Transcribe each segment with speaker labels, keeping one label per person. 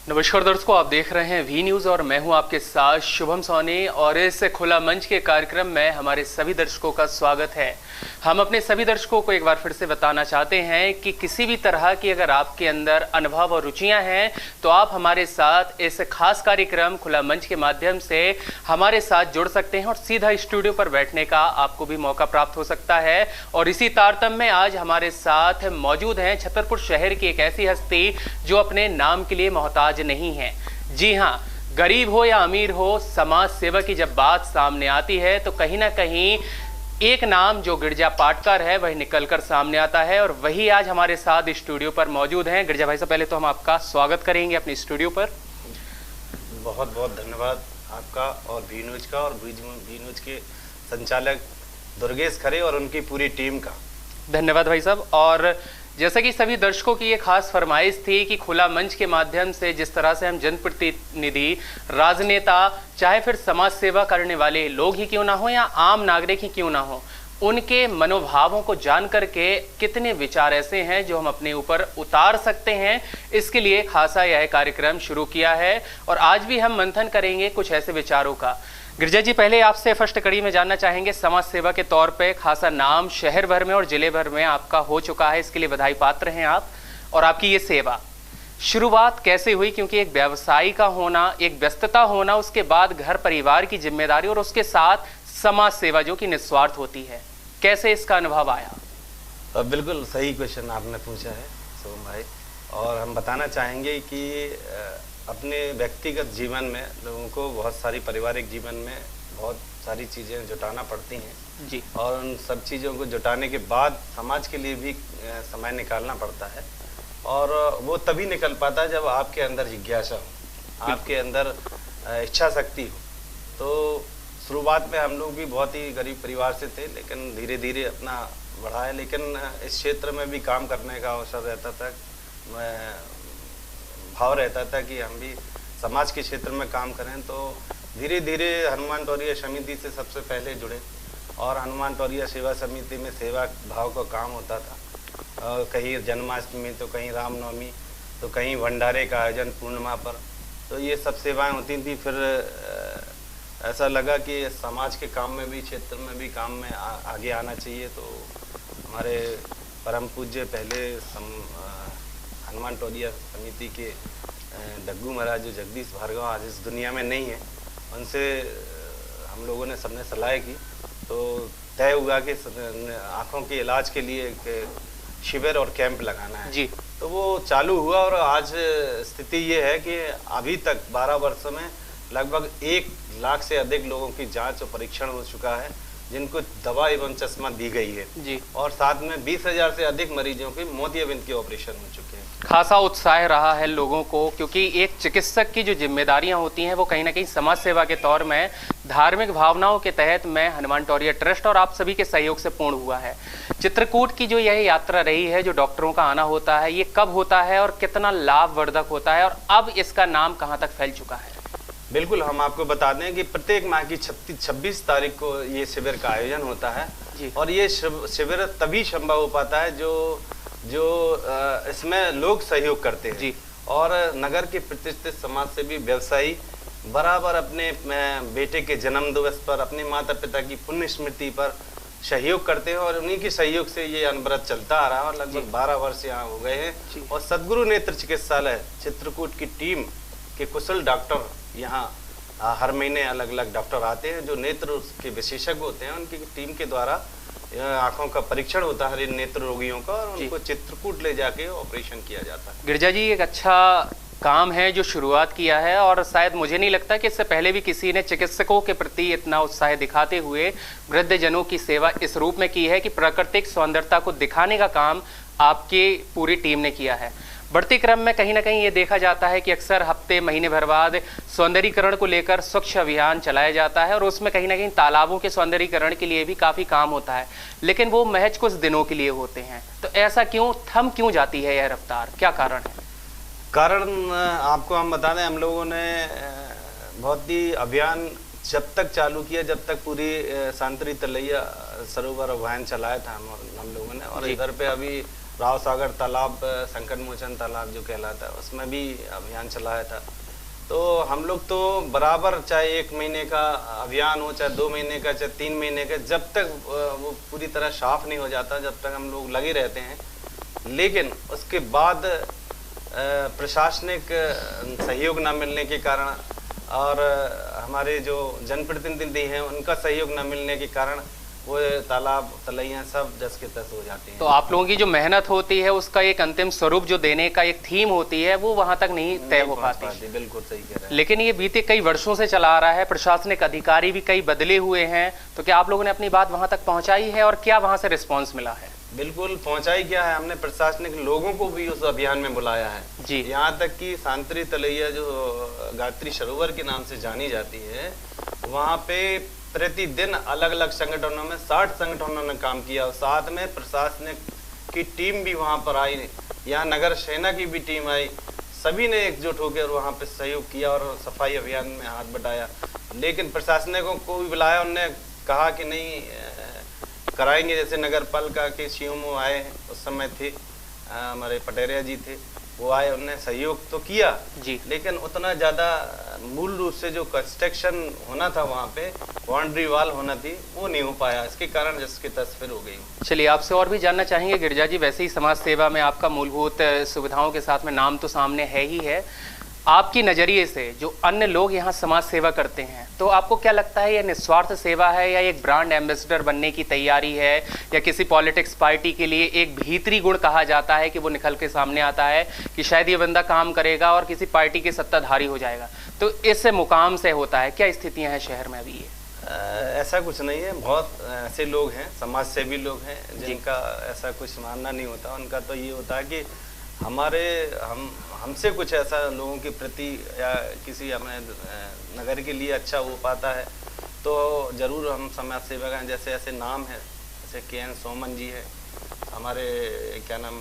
Speaker 1: नमस्कार दर्शकों, आप देख रहे हैं वी न्यूज़ और मैं हूं आपके साथ शुभम सोनी। और इस खुला मंच के कार्यक्रम में हमारे सभी दर्शकों का स्वागत है। हम अपने सभी दर्शकों को एक बार फिर से बताना चाहते हैं कि किसी भी तरह की अगर आपके अंदर अनुभव और रुचियां हैं तो आप हमारे साथ इस खास कार्यक्रम खुला मंच के माध्यम से हमारे साथ जुड़ सकते हैं और सीधा स्टूडियो पर बैठने का आपको भी मौका प्राप्त हो सकता है। और इसी तारतम्य में आज हमारे साथ मौजूद हैं छतरपुर शहर की एक ऐसी हस्ती जो अपने नाम के लिए मोहताज नहीं है। जी हाँ, गरीब हो या अमीर हो, समाज सेवा की जब बात सामने आती है तो कहीं ना कहीं एक नाम जो गिरजा पाटकर है वही निकलकर सामने आता है। और वही आज हमारे साथ स्टूडियो पर मौजूद हैं। गिरजा भाई साहब, पहले तो हम आपका स्वागत करेंगे अपने स्टूडियो पर।
Speaker 2: बहुत बहुत धन्यवाद आपका और वी न्यूज का और वी न्यूज के संचालक दुर्गेश खरे और उनकी पूरी टीम का
Speaker 1: धन्यवाद भाई साहब। और जैसा कि सभी दर्शकों की ये खास फरमाइश थी कि खुला मंच के माध्यम से जिस तरह से हम जनप्रतिनिधि, राजनेता, चाहे फिर समाज सेवा करने वाले लोग ही क्यों ना हो या आम नागरिक ही क्यों ना हो, उनके मनोभावों को जान करके कितने विचार ऐसे हैं जो हम अपने ऊपर उतार सकते हैं, इसके लिए खासा यह कार्यक्रम शुरू किया है। और आज भी हम मंथन करेंगे कुछ ऐसे विचारों का। गिरजा जी, पहले आपसे फर्स्ट कड़ी में जानना चाहेंगे, समाज सेवा के तौर पे खासा नाम शहर भर में और जिले भर में आपका हो चुका है, इसके लिए बधाई पात्र हैं आप। और आपकी ये सेवा शुरुआत कैसे हुई? क्योंकि एक व्यवसायी का होना, एक व्यस्तता होना, उसके बाद घर परिवार की जिम्मेदारी और उसके साथ समाज सेवा जो कि निस्वार्थ होती है, कैसे इसका अनुभव आया?
Speaker 2: बिल्कुल सही क्वेश्चन आपने पूछा है शुभम भाई। और हम बताना चाहेंगे कि अपने व्यक्तिगत जीवन में लोगों को बहुत सारी, पारिवारिक जीवन में बहुत सारी चीज़ें जुटाना पड़ती हैं
Speaker 1: जी। और
Speaker 2: उन सब चीज़ों को जुटाने के बाद समाज के लिए भी समय निकालना पड़ता है। और वो तभी निकल पाता है जब आपके अंदर जिज्ञासा हो, आपके अंदर इच्छा शक्ति हो। तो शुरुआत में हम लोग भी बहुत ही गरीब परिवार से थे, लेकिन धीरे धीरे अपना बढ़ा है। लेकिन इस क्षेत्र में भी काम करने का अवसर रहता था, भाव रहता था कि हम भी समाज के क्षेत्र में काम करें। तो धीरे धीरे हनुमान टोरिया समिति से सबसे पहले जुड़े और हनुमान टोरिया सेवा समिति में सेवा भाव का काम होता था। कहीं जन्माष्टमी तो कहीं रामनवमी तो कहीं भंडारे का आयोजन पूर्णिमा पर, तो ये सब सेवाएं होती थी। फिर ऐसा लगा कि समाज के काम में भी, क्षेत्र में भी काम में आगे आना चाहिए। तो हमारे परम पूज्य पहले हनुमान टोरिया समिति के डग्गू महाराज जो जगदीश भार्गव आज इस दुनिया में नहीं है, उनसे हम लोगों ने सबने सलाह की। तो तय हुआ कि आँखों के इलाज के लिए एक शिविर और कैंप लगाना है
Speaker 1: जी।
Speaker 2: तो वो चालू हुआ और आज स्थिति ये है कि अभी तक 12 वर्षों में लगभग 1 लाख से अधिक लोगों की जांच और परीक्षण हो चुका है, जिनको दवा एवं चश्मा दी गई है
Speaker 1: जी।
Speaker 2: और साथ में 20,000 से अधिक मरीजों के मोतियाबिंद के ऑपरेशन हो चुके हैं।
Speaker 1: खासा उत्साह रहा है लोगों को, क्योंकि एक चिकित्सक की जो जिम्मेदारियां होती हैं वो कहीं ना कहीं समाज सेवा के तौर में धार्मिक भावनाओं के तहत में हनुमान टोरिया ट्रस्ट और आप सभी के सहयोग से पूर्ण हुआ है। चित्रकूट की जो यह यात्रा रही है, जो डॉक्टरों का आना होता है, ये कब होता है और कितना लाभवर्धक होता है, और अब इसका नाम कहाँ तक फैल चुका है?
Speaker 2: बिल्कुल, हम आपको बता दें कि प्रत्येक माह की 26 तारीख को ये शिविर का आयोजन होता है
Speaker 1: जी।
Speaker 2: और ये शिविर तभी संभव हो पाता है जो इसमें लोग सहयोग करते हैं
Speaker 1: जी।
Speaker 2: और नगर के प्रतिष्ठित समाज सेवी व्यवसायी बराबर अपने बेटे के जन्म दिवस पर, अपने माता पिता की पुण्य स्मृति पर सहयोग करते हैं। और उन्हीं के सहयोग से ये अनवरत चलता आ रहा है और लगभग 12 वर्ष यहाँ हो गए हैं। और सदगुरु नेत्र चिकित्सालय चित्रकूट की टीम के कुशल डॉक्टर यहाँ हर महीने अलग अलग डॉक्टर आते हैं जो नेत्र के विशेषज्ञ होते हैं। उनकी टीम के द्वारा आंखों का परीक्षण होता है नेत्र रोगियों का और उनको चित्रकूट ले जाके ऑपरेशन किया जाता है।
Speaker 1: गिरजा जी, एक अच्छा काम है जो शुरुआत किया है और शायद मुझे नहीं लगता कि इससे पहले भी किसी ने चिकित्सकों के प्रति इतना उत्साह दिखाते हुए वृद्धजनों की सेवा इस रूप में की है कि प्राकृतिक सौंदर्यता को दिखाने का काम आपकी पूरी टीम ने किया है। बढ़ते क्रम में कहीं ना कहीं ये देखा जाता है कि अक्सर हफ्ते महीने भर बाद सौंदर्यीकरण को लेकर स्वच्छ अभियान चलाया जाता है और उसमें कहीं ना कहीं तालाबों के सौंदर्यीकरण के लिए भी काफ़ी काम होता है, लेकिन वो महज कुछ दिनों के लिए होते हैं। तो ऐसा क्यों थम क्यों जाती है यह रफ्तार, क्या कारण है?
Speaker 2: कारण आपको हम बता दें, हम लोगों ने बहुत ही अभियान जब तक चालू किया, जब तक पूरी सांतरी तलैया सरोवर अभियान चलाया था हम लोगों ने। और इधर पे अभी राव सागर तालाब, संकट मोचन तालाब जो कहलाता है, उसमें भी अभियान चलाया था। तो हम लोग तो बराबर, चाहे 1 महीने का अभियान हो, चाहे 2 महीने का, चाहे 3 महीने का, जब तक वो पूरी तरह साफ नहीं हो जाता, जब तक हम लोग लगे रहते हैं। लेकिन उसके बाद प्रशासनिक सहयोग न मिलने के कारण और हमारे जो जनप्रतिनिधि हैं उनका सहयोग न मिलने के कारण वो तालाब तलैया सब जस के तस हो जाते हैं।
Speaker 1: तो आप लोगों की जो मेहनत होती है उसका एक अंतिम स्वरूप जो देने का एक थीम होती है वो वहां तक नहीं तय हो पाती।
Speaker 2: बिल्कुल सही कह रहे हैं।
Speaker 1: लेकिन ये बीते कई वर्षों से चला आ रहा है, प्रशासनिक अधिकारी भी कई बदले हुए हैं, तो क्या आप लोगों ने अपनी बात वहां तक पहुंचाई है और क्या वहां से रिस्पॉन्स मिला है?
Speaker 2: बिल्कुल पहुंचाई क्या है, हमने प्रशासनिक लोगों को भी उस अभियान में बुलाया है
Speaker 1: जी।
Speaker 2: यहाँ तक कि सांतरी तलैया जो गायत्री सरोवर के नाम से जानी जाती है, वहाँ पे प्रतिदिन अलग अलग संगठनों में 60 संगठनों ने काम किया और साथ में प्रशासनिक की टीम भी वहाँ पर आई, यहाँ नगर सेना की भी टीम आई, सभी ने एकजुट होकर वहाँ पे सहयोग किया और सफाई अभियान में हाथ बटाया। लेकिन प्रशासनिकों को भी बुलाया, उन्होंने कहा कि नहीं कराएंगे। जैसे नगर पालिका के सीएमओ आए, उस समय थे हमारे पटेरिया जी थे, वो आए, उन्होंने सहयोग तो किया
Speaker 1: जी,
Speaker 2: लेकिन उतना ज़्यादा मूल रूप से जो कंस्ट्रक्शन होना था वहाँ पे, बाउंड्री वॉल होना थी, वो नहीं हो पाया। इसके कारण जिसकी तस्वीर हो गई।
Speaker 1: चलिए आपसे और भी जानना चाहेंगे गिरिजा जी, वैसे ही समाज सेवा में आपका मूलभूत सुविधाओं के साथ में नाम तो सामने है ही है, आपकी नज़रिए से जो अन्य लोग यहाँ समाज सेवा करते हैं, तो आपको क्या लगता है ये निस्वार्थ सेवा है या एक ब्रांड एम्बेसडर बनने की तैयारी है, या किसी पॉलिटिक्स पार्टी के लिए एक भीतरी गुण कहा जाता है कि वो निकल के सामने आता है कि शायद ये बंदा काम करेगा और किसी पार्टी के सत्ताधारी हो जाएगा, तो इस मुकाम से होता है? क्या स्थितियाँ हैं शहर में अभी ये?
Speaker 2: ऐसा कुछ नहीं है, बहुत ऐसे लोग हैं, समाज सेवी लोग हैं जिनका ऐसा कुछ मानना नहीं होता। उनका तो ये होता है कि हमसे कुछ ऐसा लोगों के प्रति या किसी अपने नगर के लिए अच्छा हो पाता है तो जरूर हम समाज सेवा का, जैसे ऐसे नाम है, जैसे KN सोमन जी है हमारे, क्या नाम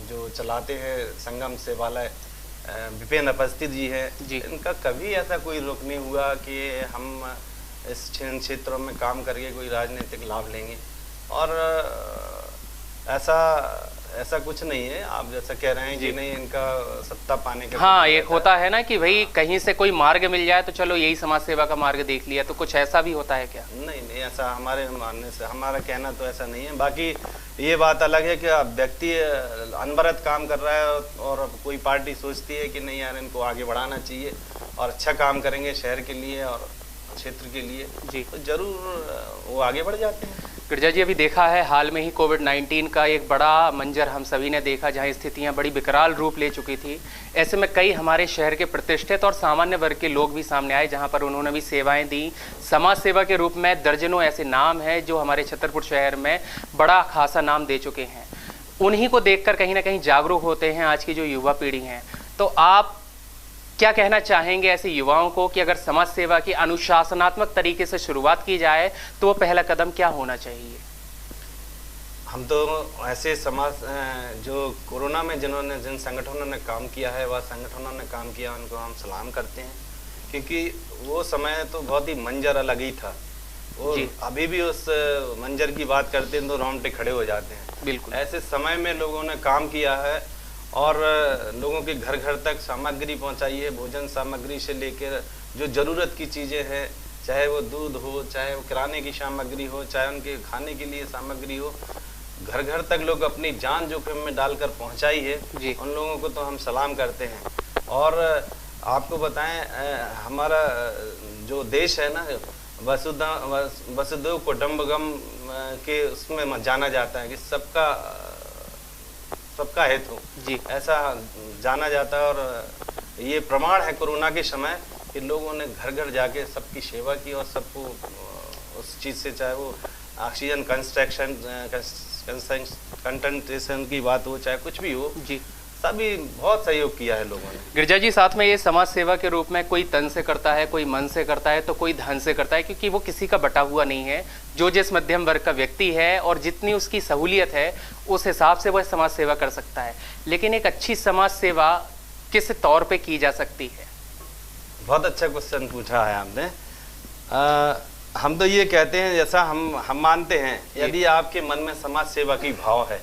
Speaker 2: जो चलाते हैं संगम सेवालय, विपिन उपस्थित जी है जी। इनका कभी ऐसा कोई रुख नहीं हुआ कि हम इस क्षेत्रों में काम करके कोई राजनीतिक लाभ लेंगे, और ऐसा कुछ नहीं है। आप जैसा कह रहे हैं कि नहीं इनका सत्ता पाने का,
Speaker 1: हाँ एक होता है ना कि भाई कहीं से कोई मार्ग मिल जाए तो चलो यही समाज सेवा का मार्ग देख लिया, तो कुछ ऐसा भी होता है क्या?
Speaker 2: नहीं, ऐसा हमारे मानने से, हमारा कहना तो ऐसा नहीं है। बाकी ये बात अलग है कि व्यक्ति अनवरत काम कर रहा है और कोई पार्टी सोचती है कि नहीं यार इनको आगे बढ़ाना चाहिए और अच्छा काम करेंगे शहर के लिए और क्षेत्र के लिए जी, तो जरूर वो आगे बढ़ जाते हैं।
Speaker 1: गिरिजा जी अभी देखा है हाल में ही कोविड-19 का एक बड़ा मंजर हम सभी ने देखा, जहां स्थितियां बड़ी विकराल रूप ले चुकी थी। ऐसे में कई हमारे शहर के प्रतिष्ठित और सामान्य वर्ग के लोग भी सामने आए, जहां पर उन्होंने भी सेवाएं दी। समाज सेवा के रूप में दर्जनों ऐसे नाम हैं जो हमारे छतरपुर शहर में बड़ा खासा नाम दे चुके हैं। उन्हीं को देखकर कहीं ना कहीं जागरूक होते हैं आज की जो युवा पीढ़ी है। तो आप क्या कहना चाहेंगे ऐसे युवाओं को कि अगर समाज सेवा की अनुशासनात्मक तरीके से शुरुआत की जाए तो वो पहला कदम क्या होना चाहिए?
Speaker 2: हम तो ऐसे समाज जो कोरोना में जिन संगठनों ने काम किया है, वह संगठनों ने काम किया, उनको हम सलाम करते हैं, क्योंकि वो समय तो बहुत ही मंजर अलग ही था। वो अभी भी उस मंजर की बात करते हैं तो रोंगटे खड़े हो जाते हैं। बिल्कुल ऐसे समय में लोगों ने काम किया है और लोगों के घर घर तक सामग्री पहुंचाई है, भोजन सामग्री से लेकर जो ज़रूरत की चीज़ें हैं, चाहे वो दूध हो, चाहे वो किराने की सामग्री हो, चाहे उनके खाने के लिए सामग्री हो, घर घर तक लोग अपनी जान जोखिम में डालकर पहुंचाई है। उन लोगों को तो हम सलाम करते हैं। और आपको बताएं हमारा जो देश है ना, वसुधैव कुटुंबकम के उसमें जाना जाता है कि सबका हित जी, ऐसा जाना जाता है। और ये प्रमाण है कोरोना के समय कि लोगों ने घर घर जाके सबकी सेवा की और सबको उस चीज़ से, चाहे वो ऑक्सीजन कंसंट्रेशन की बात हो, चाहे कुछ भी हो जी, सभी बहुत सहयोग किया है लोगों ने।
Speaker 1: गिरिजा जी साथ में ये समाज सेवा के रूप में कोई तन से करता है, कोई मन से करता है, तो कोई धन से करता है, क्योंकि वो किसी का बटा हुआ नहीं है। जो जिस मध्यम वर्ग का व्यक्ति है और जितनी उसकी सहूलियत है उस हिसाब से वह समाज सेवा कर सकता है। लेकिन एक अच्छी समाज सेवा किस तौर पे की जा सकती है?
Speaker 2: बहुत अच्छा क्वेश्चन पूछा है आपने। हम तो ये कहते हैं, जैसा हम मानते हैं, यदि आपके मन में समाज सेवा की भाव है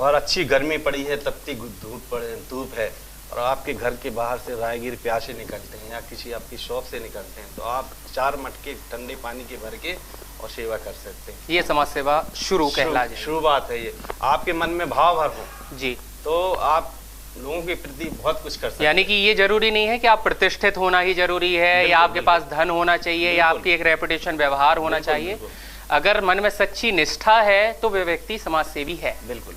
Speaker 2: और अच्छी गर्मी पड़ी है, तपती धूप है, और आपके घर के बाहर से राहगीर प्यासे निकलते हैं या किसी आपकी शॉप से निकलते हैं, तो आप 4 मटके ठंडे पानी के भर के और सेवा कर सकते हैं।
Speaker 1: ये समाज सेवा कहला जाए,
Speaker 2: शुरुआत है ये। आपके मन में भाव भर हो
Speaker 1: जी,
Speaker 2: तो आप लोगों के प्रति बहुत कुछ कर सकते हैं।
Speaker 1: यानी कि ये जरूरी नहीं है कि आप प्रतिष्ठित होना ही जरूरी है, या आपके पास धन होना चाहिए, या आपकी एक रेपुटेशन व्यवहार होना चाहिए। अगर मन में सच्ची निष्ठा है तो वे व्यक्ति समाज सेवी है।
Speaker 2: बिल्कुल।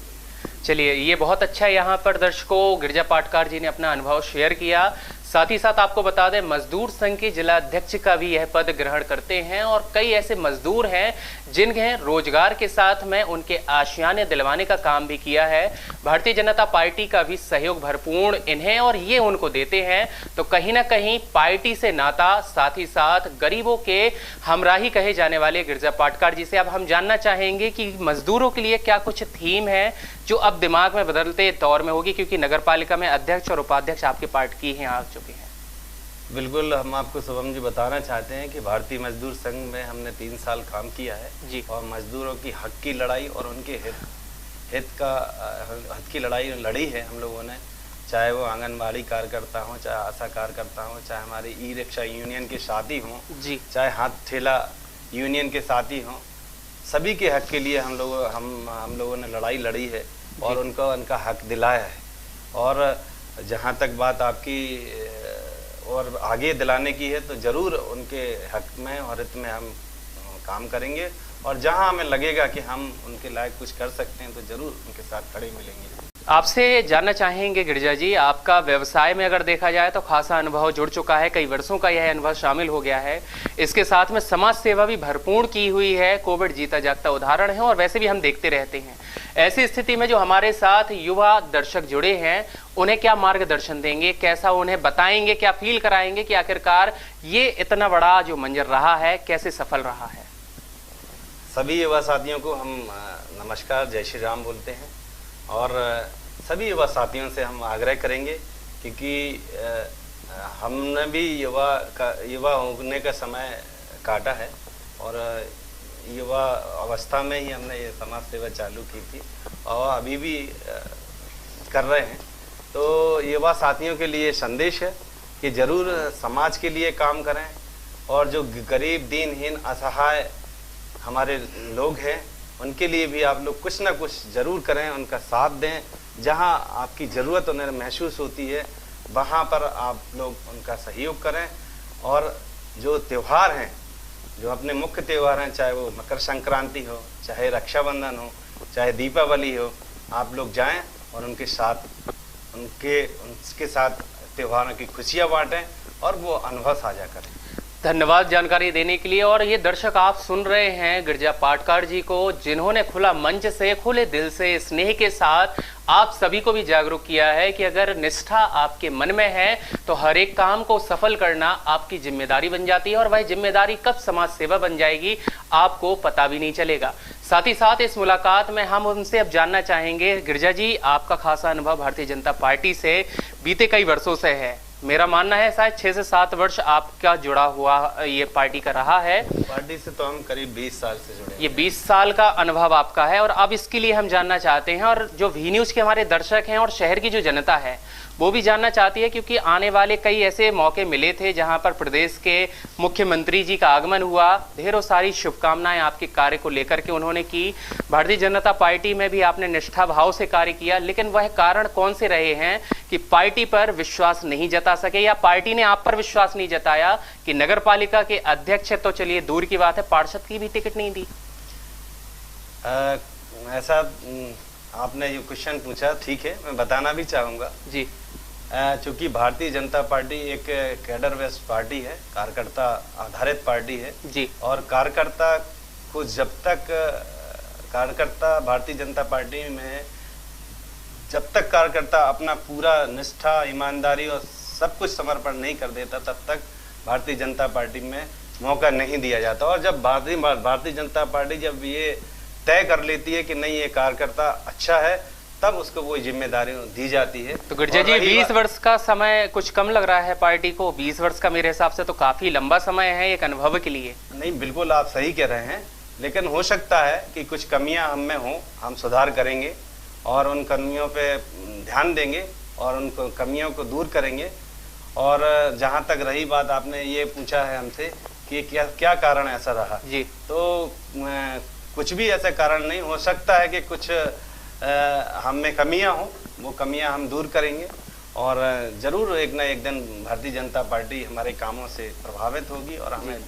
Speaker 1: चलिए, ये बहुत अच्छा यहाँ पर दर्शकों गिरिजा पाटकार जी ने अपना अनुभव शेयर किया। साथ ही साथ आपको बता दें, मजदूर संघ के जिला अध्यक्ष का भी यह पद ग्रहण करते हैं, और कई ऐसे मजदूर हैं जिन्हें रोजगार के साथ में उनके आशियाने दिलवाने का काम भी किया है। भारतीय जनता पार्टी का भी सहयोग भरपूर इन्हें और ये उनको देते हैं। तो कहीं ना कहीं पार्टी से नाता, साथ ही साथ गरीबों के हमराही कहे जाने वाले गिरिजा पाटकार जी से अब हम जानना चाहेंगे कि मजदूरों के लिए क्या कुछ थीम है जो अब दिमाग में बदलते दौर में होगी, क्योंकि नगर पालिका में अध्यक्ष और उपाध्यक्ष आपकी पार्टी ही आ चुके हैं।
Speaker 2: बिल्कुल, हम आपको शुभम जी बताना चाहते हैं कि भारतीय मजदूर संघ में हमने 3 साल काम किया है
Speaker 1: जी, और
Speaker 2: मजदूरों की हक की लड़ाई और उनके हित की लड़ाई लड़ी है हम लोगों ने। चाहे वो आंगनबाड़ी कार्यकर्ता हो, चाहे आशा कार्यकर्ता हो, चाहे हमारे ई रिक्शा यूनियन के साथी हों जी, चाहे हाथ ठेला यूनियन के साथी हों, सभी के हक के लिए हम लोगों ने लड़ाई लड़ी है और उनका हक दिलाया है। और जहाँ तक बात आपकी और आगे दिलाने की है, तो ज़रूर उनके हक में और हित में हम काम करेंगे, और जहाँ हमें लगेगा कि हम उनके लायक कुछ कर सकते हैं तो ज़रूर उनके साथ खड़े मिलेंगे।
Speaker 1: आपसे जानना चाहेंगे गिरिजा जी, आपका व्यवसाय में अगर देखा जाए तो खासा अनुभव जुड़ चुका है, कई वर्षों का यह अनुभव शामिल हो गया है। इसके साथ में समाज सेवा भी भरपूर की हुई है, कोविड जीता जागता उदाहरण है, और वैसे भी हम देखते रहते हैं। ऐसी स्थिति में जो हमारे साथ युवा दर्शक जुड़े हैं, उन्हें क्या मार्गदर्शन देंगे, कैसा उन्हें बताएंगे, क्या फील कराएंगे कि आखिरकार ये इतना बड़ा जो मंजर रहा है कैसे सफल रहा है?
Speaker 2: सभी युवा साथियों को हम नमस्कार, जय श्री राम बोलते हैं, और सभी युवा साथियों से हम आग्रह करेंगे, क्योंकि हमने भी युवा होने का समय काटा है, और युवा अवस्था में ही हमने ये समाज सेवा चालू की थी और अभी भी कर रहे हैं। तो युवा साथियों के लिए संदेश है कि ज़रूर समाज के लिए काम करें, और जो गरीब, दीनहीन, असहाय हमारे लोग हैं उनके लिए भी आप लोग कुछ ना कुछ ज़रूर करें, उनका साथ दें। जहां आपकी ज़रूरत उन्हें महसूस होती है वहां पर आप लोग उनका सहयोग करें। और जो त्यौहार हैं, जो अपने मुख्य त्यौहार हैं, चाहे वो मकर संक्रांति हो, चाहे रक्षाबंधन हो, चाहे दीपावली हो, आप लोग जाएं और उनके साथ त्योहारों की खुशियाँ बांटें और वो अनुभव साझा करें।
Speaker 1: धन्यवाद जानकारी देने के लिए। और ये दर्शक आप सुन रहे हैं गिरिजा पाटकार जी को, जिन्होंने खुला मंच से, खुले दिल से, स्नेह के साथ आप सभी को भी जागरूक किया है कि अगर निष्ठा आपके मन में है तो हर एक काम को सफल करना आपकी जिम्मेदारी बन जाती है, और वह जिम्मेदारी कब समाज सेवा बन जाएगी आपको पता भी नहीं चलेगा। साथ ही साथ इस मुलाकात में हम उनसे अब जानना चाहेंगे, गिरिजा जी आपका खासा अनुभव भारतीय जनता पार्टी से बीते कई वर्षों से है। मेरा मानना है शायद 6 से 7 वर्ष आपका जुड़ा हुआ ये पार्टी का रहा है।
Speaker 2: पार्टी से तो हम करीब 20 साल से जुड़े।
Speaker 1: ये 20 साल का अनुभव आपका है, और अब इसके लिए हम जानना चाहते हैं, और जो वी न्यूज़ के हमारे दर्शक हैं और शहर की जो जनता है वो भी जानना चाहती है, क्योंकि आने वाले कई ऐसे मौके मिले थे जहां पर प्रदेश के मुख्यमंत्री जी का आगमन हुआ, ढेरों सारी शुभकामनाएं आपके कार्य को लेकर के उन्होंने की। भारतीय जनता पार्टी में भी आपने निष्ठा भाव से कार्य किया, लेकिन वह कारण कौन से रहे हैं कि पार्टी पर विश्वास नहीं जता सके, या पार्टी ने आप पर विश्वास नहीं जताया कि नगर पालिका के अध्यक्ष तो चलिए दूर की बात है, पार्षद की भी टिकट नहीं दी?
Speaker 2: ऐसा आपने जो क्वेश्चन पूछा, ठीक है, मैं बताना भी चाहूँगा
Speaker 1: जी।
Speaker 2: चूँकि भारतीय जनता पार्टी एक कैडर बेस्ड पार्टी है, कार्यकर्ता आधारित पार्टी है
Speaker 1: जी, और
Speaker 2: कार्यकर्ता को जब तक कार्यकर्ता भारतीय जनता पार्टी में जब तक कार्यकर्ता अपना पूरा निष्ठा, ईमानदारी और सब कुछ समर्पण नहीं कर देता, तब तक भारतीय जनता पार्टी में मौका नहीं दिया जाता। और जब भारतीय जनता पार्टी जब ये तय कर लेती है कि नहीं ये कार्यकर्ता अच्छा है, तब उसको वो जिम्मेदारी दी जाती है।
Speaker 1: तो गिरिजा जी 20 वर्ष का समय कुछ कम लग रहा है पार्टी को? 20 वर्ष का मेरे हिसाब से तो काफी लंबा समय है एक अनुभव के लिए।
Speaker 2: नहीं, बिल्कुल आप सही कह रहे हैं, लेकिन हो सकता है कि कुछ कमियां हम में हों, हम सुधार करेंगे और उन कमियों पे ध्यान देंगे और उन कमियों को दूर करेंगे। और जहाँ तक रही बात, आपने ये पूछा है हमसे कि क्या क्या कारण ऐसा रहा
Speaker 1: जी,
Speaker 2: तो कुछ भी ऐसा कारण नहीं हो सकता है कि कुछ हम में कमियां हो, वो कमियां हम दूर करेंगे और जरूर एक ना एक दिन भारतीय जनता पार्टी हमारे कामों से प्रभावित होगी और हमें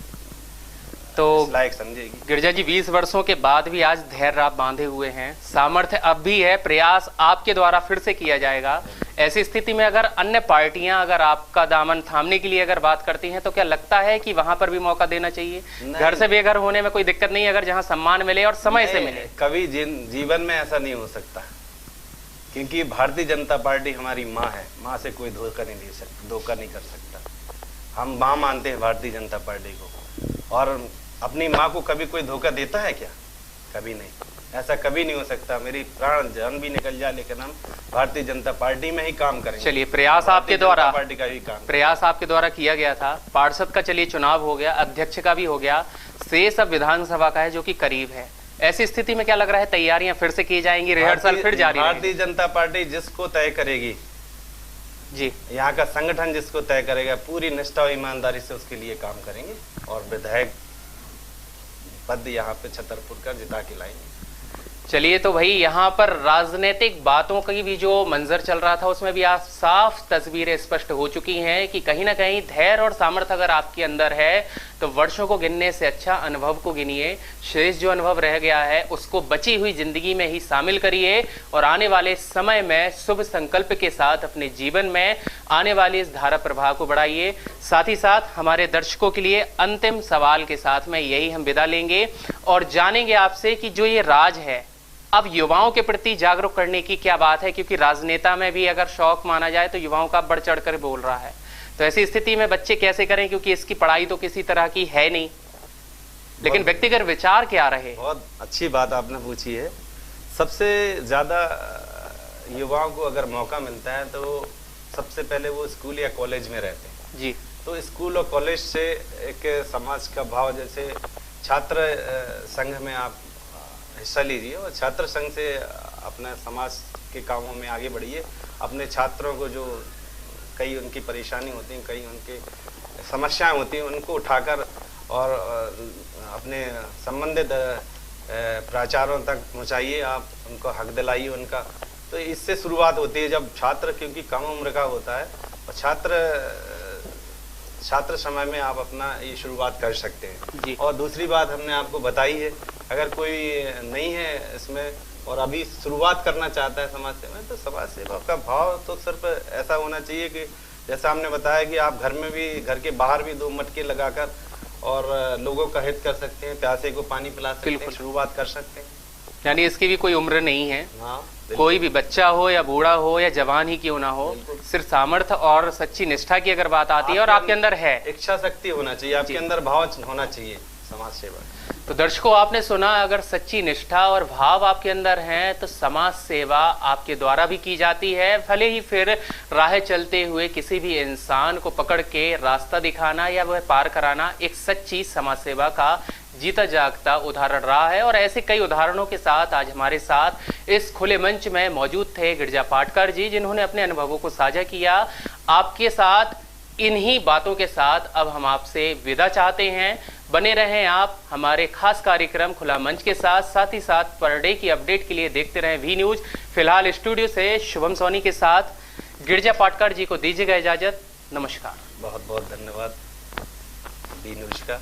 Speaker 1: तो
Speaker 2: इस लायक समझेगी।
Speaker 1: गिरजा जी, 20 वर्षों के बाद भी आज धैर्य आप बांधे हुए हैं, सामर्थ्य अब भी है, प्रयास आपके द्वारा फिर से किया जाएगा। ऐसी स्थिति में अगर अन्य पार्टियां अगर आपका दामन थामने के लिए अगर बात करती हैं तो क्या लगता है कि वहां पर भी मौका देना चाहिए? घर से बेघर होने में कोई दिक्कत नहीं, अगर जहां सम्मान मिले और समय से मिले।
Speaker 2: कभी जीवन में ऐसा नहीं हो सकता, क्योंकि भारतीय जनता पार्टी हमारी माँ है, माँ से कोई धोखा नहीं कर सकता। हम माँ मानते हैं भारतीय जनता पार्टी को, और अपनी माँ को कभी कोई धोखा देता है क्या? कभी नहीं, ऐसा कभी नहीं हो सकता। मेरी प्राण जान भी निकल जाए लेकिन हम भारतीय जनता पार्टी में ही काम करेंगे।
Speaker 1: चलिए, प्रयास आपके द्वारा,
Speaker 2: पार्टी का भी काम,
Speaker 1: प्रयास आपके द्वारा किया गया था। पार्षद का चलिए चुनाव हो गया, अध्यक्ष का भी हो गया, शेष अब विधानसभा का है जो कि करीब है। ऐसी स्थिति में क्या लग रहा है, तैयारियां फिर से की जाएंगी, रिहर्सल फिर जारी रहेगी?
Speaker 2: भारतीय जनता पार्टी जिसको तय करेगी
Speaker 1: जी,
Speaker 2: यहाँ का संगठन जिसको तय करेगा, पूरी निष्ठा और ईमानदारी से उसके लिए काम करेंगे और विधायक पद यहाँ पे छतरपुर का जिता के लाएंगे।
Speaker 1: चलिए, तो भाई यहाँ पर राजनीतिक बातों की भी जो मंजर चल रहा था उसमें भी आप साफ तस्वीरें स्पष्ट हो चुकी हैं कि कहीं ना कहीं धैर्य और सामर्थ्य अगर आपके अंदर है तो वर्षों को गिनने से अच्छा अनुभव को गिनिए। शेष जो अनुभव रह गया है उसको बची हुई जिंदगी में ही शामिल करिए और आने वाले समय में शुभ संकल्प के साथ अपने जीवन में आने वाली इस धारा प्रवाह को बढ़ाइए। साथ ही साथ हमारे दर्शकों के लिए अंतिम सवाल के साथ में यही हम विदा लेंगे और जानेंगे आपसे कि जो ये राज है अब युवाओं के प्रति जागरूक करने की क्या बात है, क्योंकि राजनेता में भी अगर शौक माना जाए तो युवाओं का बढ़ चढ़ कर बोल रहा है। तो ऐसी स्थिति में बच्चे कैसे करें, क्योंकि इसकी पढ़ाई तो किसी तरह की है नहीं, लेकिन व्यक्तिगत विचार क्या रहे?
Speaker 2: बहुत अच्छी बात आपने पूछी है। सबसे ज्यादा युवाओं को अगर मौका मिलता है तो सबसे पहले वो स्कूल या कॉलेज में रहते हैं
Speaker 1: जी।
Speaker 2: तो स्कूल और कॉलेज से एक समाज का भाव, जैसे छात्र संघ में आप हिस्सा लीजिए और छात्र संघ से अपने समाज के कामों में आगे बढ़िए। अपने छात्रों को जो कई उनकी परेशानी होती हैं, कई उनके समस्याएं होती हैं, उनको उठाकर और अपने संबंधित प्राचार्यों तक पहुंचाइए, आप उनको हक दिलाइए उनका। तो इससे शुरुआत होती है जब छात्र, क्योंकि कम उम्र का होता है और छात्र समय में आप अपना ये शुरुआत कर सकते हैं
Speaker 1: जी।
Speaker 2: और दूसरी बात हमने आपको बताई है, अगर कोई नहीं है इसमें और अभी शुरुआत करना चाहता है समाज सेवा में, तो समाज सेवा का भाव तो सिर्फ ऐसा होना चाहिए कि जैसा हमने बताया कि आप घर में भी, घर के बाहर भी 2 मटके लगाकर और लोगों का हित कर सकते हैं, प्यासे को पानी पिला सकते हैं, शुरुआत कर सकते हैं।
Speaker 1: यानी इसकी भी कोई उम्र नहीं है।
Speaker 2: हाँ,
Speaker 1: कोई भी बच्चा हो या बूढ़ा हो या जवान ही क्यों ना हो, सिर्फ सामर्थ्य और सच्ची निष्ठा की अगर बात आती है और आपके अंदर है,
Speaker 2: इच्छा शक्ति होना चाहिए, आपके अंदर भाव होना चाहिए समाज सेवा।
Speaker 1: तो दर्शकों, आपने सुना, अगर सच्ची निष्ठा और भाव आपके अंदर है तो समाज सेवा आपके द्वारा भी की जाती है। भले ही फिर राह चलते हुए किसी भी इंसान को पकड़ के रास्ता दिखाना या वह पार कराना एक सच्ची समाज सेवा का जीता जागता उदाहरण रहा है। और ऐसे कई उदाहरणों के साथ आज हमारे साथ इस खुले मंच में मौजूद थे गिरजा पाटकर जी, जिन्होंने अपने अनुभवों को साझा किया। आपके साथ इन्हीं बातों के साथ अब हम आपसे विदा चाहते हैं। बने रहें आप हमारे खास कार्यक्रम खुला मंच के साथ, साथ ही साथ पर डे की अपडेट के लिए देखते रहें वी न्यूज। फिलहाल स्टूडियो से शुभम सोनी के साथ गिरजा पाटकर जी को दीजिएगा इजाजत। नमस्कार।
Speaker 2: बहुत बहुत धन्यवाद वी न्यूज का।